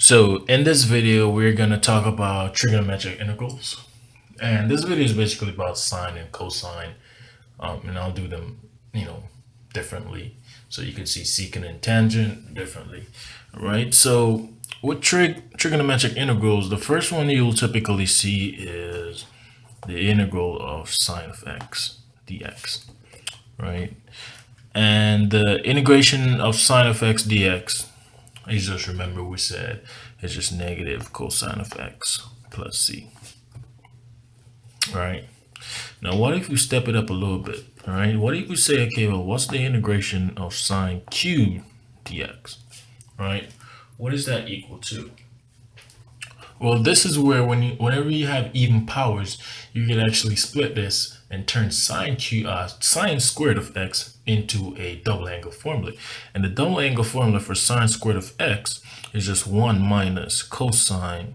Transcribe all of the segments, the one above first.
So in this video, we're going to talk about trigonometric integrals. And this video is basically about sine and cosine. And I'll do them, differently. So you can see secant and tangent differently, right? So with trigonometric integrals, the first one you'll typically see is the integral of sine of x dx, right? And the integration of sine of x dx, you just remember we said it's just negative cosine of x plus c, right? Now, what if we step it up a little bit, all right? What if we say, okay, well, what's the integration of sine cubed dx, right? What is that equal to? Well, this is where whenever you have even powers, you can actually split this and turn sine squared of x into a double angle formula. And the double angle formula for sine squared of x is just 1 minus cosine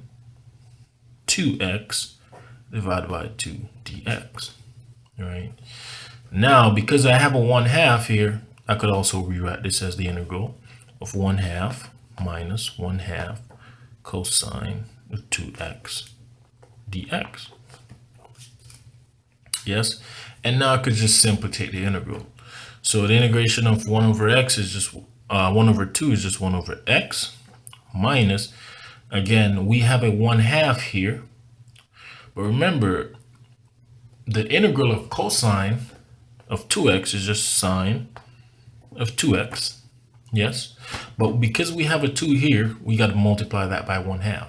2x divided by 2 dx, right? Now, because I have a 1/2 here, I could also rewrite this as the integral of 1/2 minus 1/2 cosine of 2x dx. Yes, and now I could just simply take the integral. So the integration of 1 over x is just 1 over 2 is just 1 over x minus, again, we have a 1/2 here. But remember, the integral of cosine of 2x is just sine of 2x. Yes, but because we have a 2 here, we got to multiply that by 1/2.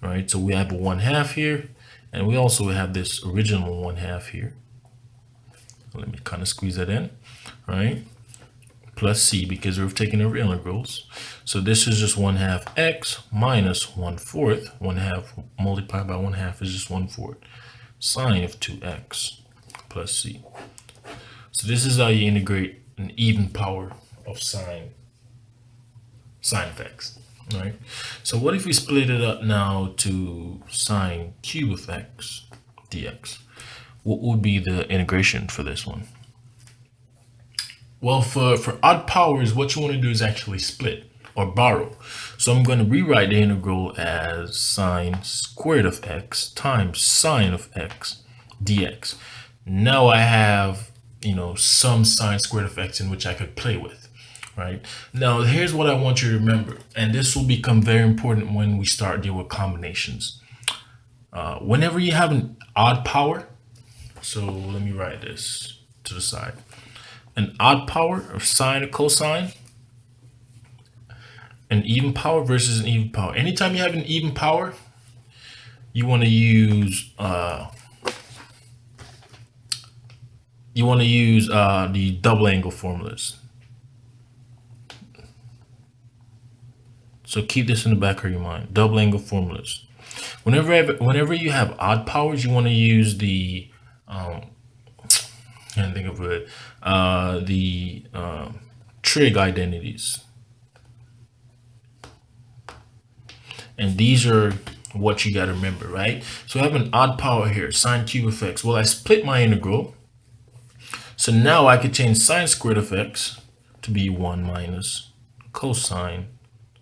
Right, so we have a 1/2 here, and we also have this original 1/2 here. Let me kind of squeeze that in, right? Plus c, because we're taking over integrals. So this is just 1/2 x minus 1/4. 1/2 multiplied by 1/2 is just 1/4 sine of 2x plus c. So this is how you integrate an even power of sine of x. Right. So what if we split it up now to sine cube of x dx? What would be the integration for this one? Well, for odd powers, what you want to do is actually split or borrow. So I'm going to rewrite the integral as sine squared of x times sine of x dx. Now I have, some sine squared of x in which I could play with. Right. Now, here's what I want you to remember, and this will become very important when we start dealing with combinations. Whenever you have an odd power, so let me write this to the side. An odd power of sine or cosine, an even power versus an even power. Anytime you have an even power, you want to use the double angle formulas. So keep this in the back of your mind. Double angle formulas. Whenever you have odd powers, you want to use the can't think of it. The trig identities. And these are what you got to remember, right? So I have an odd power here, sine cube of x. Well, I split my integral. So now I could change sine squared of x to be 1 minus cosine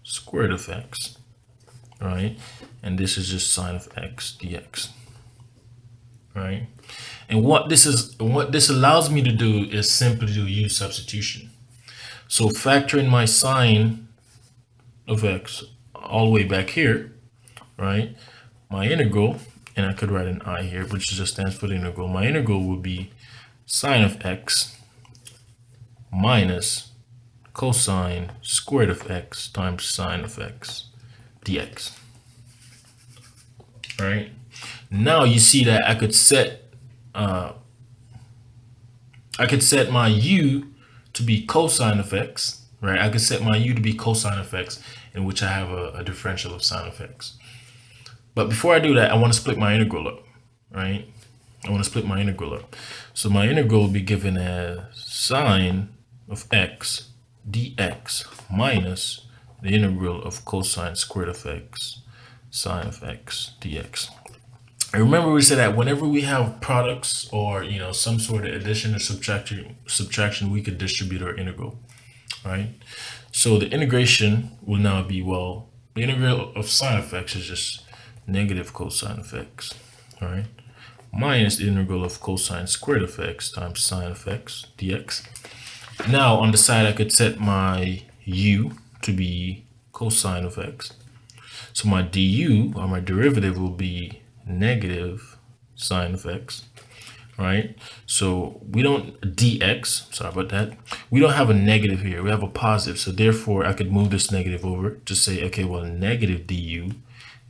squared of x, right? And this is just sine of x dx, right? And what this allows me to do is simply to use substitution. So factor in my sine of x all the way back here, right? My integral, and I could write an I here, which just stands for the integral. My integral would be sine of x minus cosine squared of x times sine of x dx. All right. Now you see that I could set my u to be cosine of x, right? I could set my u to be cosine of x, in which I have a differential of sine of x. But before I do that, I want to split my integral up, right? I want to split my integral up. So my integral will be given as sine of x dx minus the integral of cosine squared of x sine of x dx. And remember, we said that whenever we have products or some sort of addition or subtraction, we could distribute our integral, right? So the integration will now be, well, the integral of sine of x is just negative cosine of x, all right? Minus the integral of cosine squared of x times sine of x dx. Now on the side I could set my u to be cosine of x. So my du, or my derivative, will be negative sine of x, right? So we don't, dx, sorry about that. We don't have a negative here, we have a positive. So therefore I could move this negative over to say, okay, well, negative du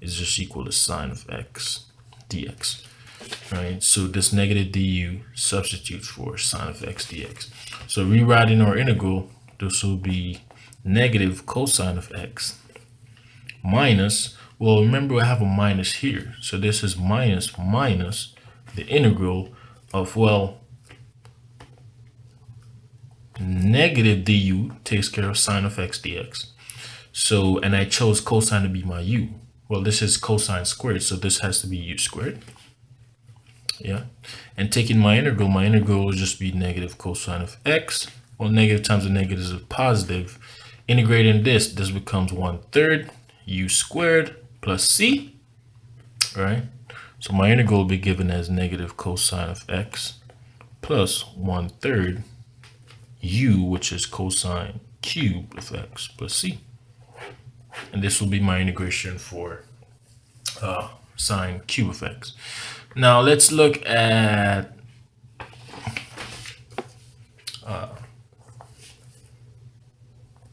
is just equal to sine of x dx, right? So this negative du substitutes for sine of x dx. So rewriting our integral, this will be negative cosine of x minus, well, remember I have a minus here. So this is minus the integral of, well, negative du takes care of sine of x dx. So, and I chose cosine to be my u. Well, this is cosine squared, so this has to be u squared. Yeah. And taking my integral will just be negative cosine of x. Well, negative times a negative is a positive. Integrating this becomes 1/3 u squared plus c, right? So my integral will be given as negative cosine of x plus 1/3 u, which is cosine cubed of x plus c. And this will be my integration for sine cube of x. Now let's look at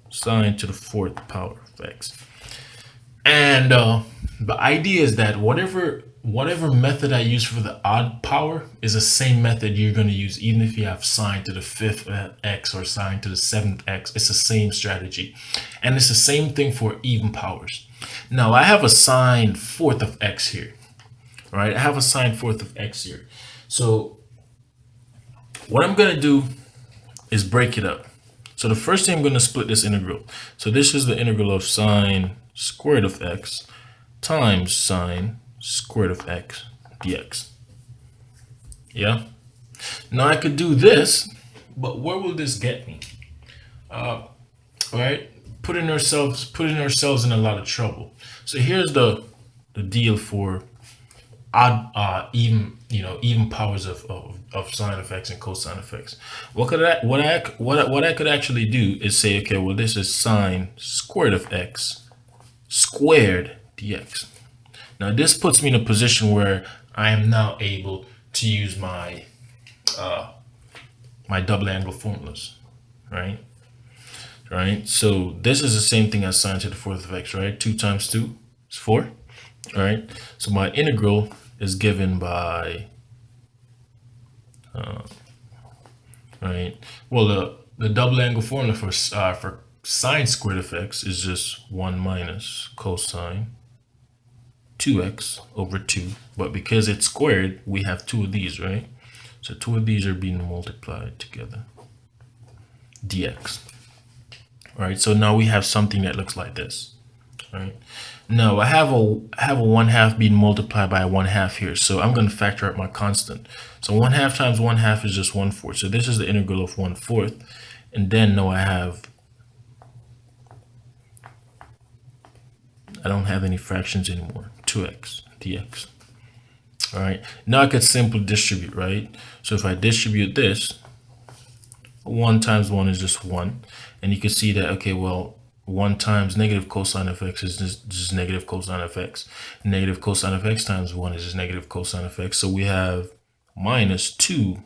sine to the 4th power of x. And the idea is that whatever method I use for the odd power is the same method you're going to use even if you have sine to the 5th x or sine to the 7th x. It's the same strategy. And it's the same thing for even powers. Now I have a sine 4th of x here, right? I have a sine 4th of x here. So what I'm going to do is break it up. So the first thing I'm going to split this integral. So this is the integral of sine squared of x times sine squared of x dx. Yeah. Now I could do this, but where will this get me? Right? Putting ourselves in a lot of trouble. So here's the deal for odd, even powers of sine of x and cosine of x. What I could actually do is say, okay, well, this is sine squared of x squared dx. Now this puts me in a position where I am now able to use my my double angle formulas, right? Right. So this is the same thing as sine to the 4th of x, right? 2 times 2 is 4. All right. So my integral is given by right. Well, the double angle formula for sine squared of x is just 1 minus cosine 2x over 2. But because it's squared, we have 2 of these, right? So 2 of these are being multiplied together. Dx. All right. So now we have something that looks like this. Right. Now I have a 1/2 being multiplied by a 1/2 here. So I'm going to factor out my constant. So 1/2 times 1/2 is just 1/4. So this is the integral of 1/4. And then now I don't have any fractions anymore. 2x dx. All right. Now I could simply distribute, right? So if I distribute this, 1 times 1 is just 1. And you can see that, okay, well, 1 times negative cosine of x is just negative cosine of x. Negative cosine of x times 1 is just negative cosine of x. So we have minus 2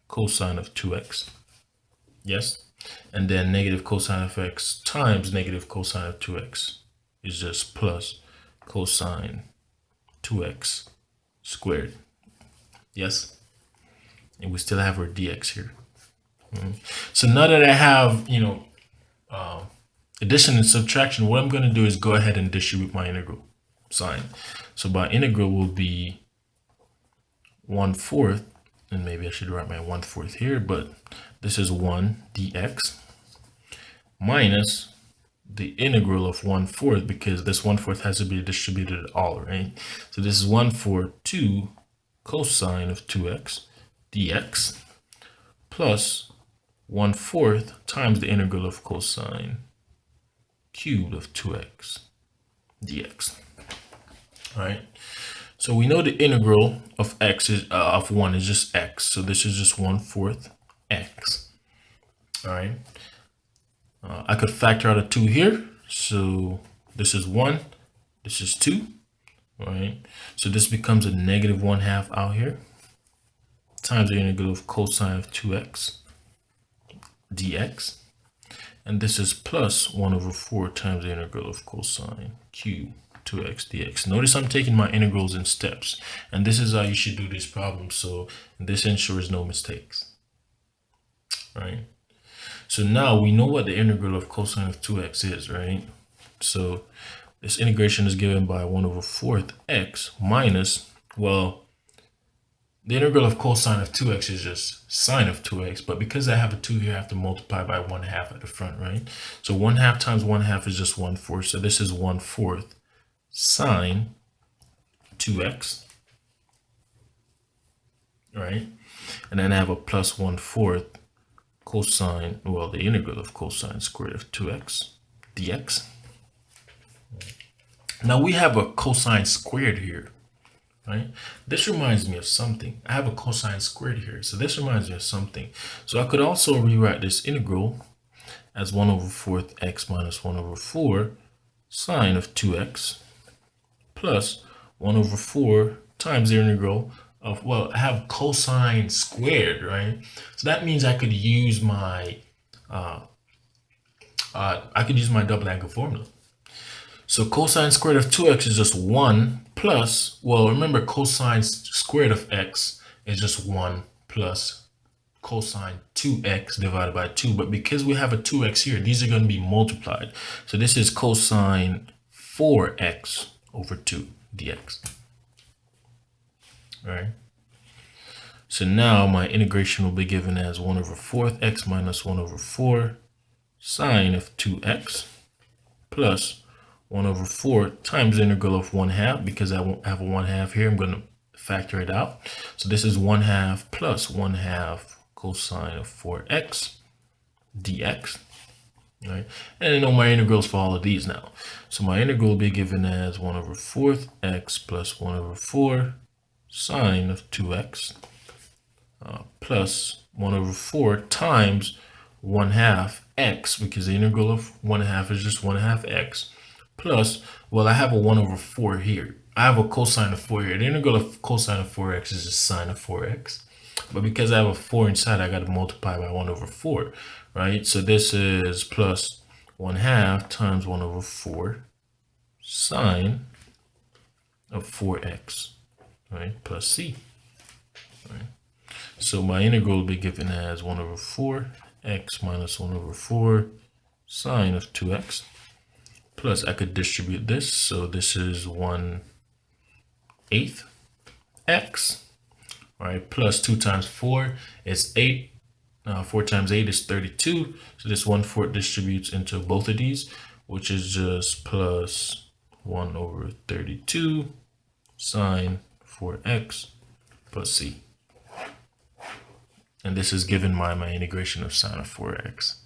cosine of 2x. Yes. And then negative cosine of x times negative cosine of 2x is just plus cosine 2x squared. Yes. And we still have our dx here. So now that I have, addition and subtraction, what I'm going to do is go ahead and distribute my integral sign. So my integral will be 1/4, and maybe I should write my 1/4 here, but this is 1 dx minus the integral of 1/4, because this 1/4 has to be distributed at all, right? So this is 1/4 2 cosine of 2x dx plus 1/4 times the integral of cosine cubed of 2x dx. All right. So we know the integral of x is of 1 is just x. So this is just 1/4 x. All right. I could factor out a 2 here. So this is 1. This is 2. All right. So this becomes a negative 1/2 out here times the integral of cosine of 2x dx. And this is plus 1/4 times the integral of cosine cube 2x dx. Notice I'm taking my integrals in steps, and this is how you should do this problem. So this ensures no mistakes. Right. So now we know what the integral of cosine of 2x is, right? So this integration is given by 1/4 x minus, well, the integral of cosine of 2x is just sine of 2x, but because I have a 2 here, I have to multiply by 1/2 at the front, right? So 1/2 times 1/2 is just 1/4. So this is 1/4 sine 2x, right? And then I have a plus 1/4 cosine, well, the integral of cosine squared of 2x dx. Now we have a cosine squared here, right? This reminds me of something. I have a cosine squared here. So this reminds me of something. So I could also rewrite this integral as 1/4 x minus 1/4 sine of 2x plus 1/4 times the integral of, well, I have cosine squared, right? So that means I could use my double angle formula. So cosine squared of 2x is just 1 plus, well, remember cosine squared of x is just 1 plus cosine 2x divided by 2. But because we have a 2x here, these are going to be multiplied. So this is cosine 4x over 2 dx. All right. So now my integration will be given as 1/4 x minus 1/4 sine of 2x plus 1/4 times the integral of 1/2. Because I won't have a 1/2 here, I'm going to factor it out. So this is 1/2 plus 1/2 cosine of 4x dx. Right? And I know my integrals for all of these now. So my integral will be given as 1/4 x plus 1/4 sine of 2x plus 1/4 times 1/2 x, because the integral of 1/2 is just 1/2 x, plus, well, I have a 1/4 here. I have a cosine of 4 here. The integral of cosine of 4x is just sine of 4x. But because I have a 4 inside, I got to multiply by 1/4, right? So this is plus 1/2 times 1/4 sine of 4x, right? Plus c, right? So my integral will be given as 1/4 x minus 1/4 sine of 2x. Plus, I could distribute this. So this is 1/8 x, all right? Plus 2 times 4 is 8. 4 times 8 is 32. So this 1/4 distributes into both of these, which is just plus 1/32 sine 4x plus c. And this is given by my integration of sine of 4x.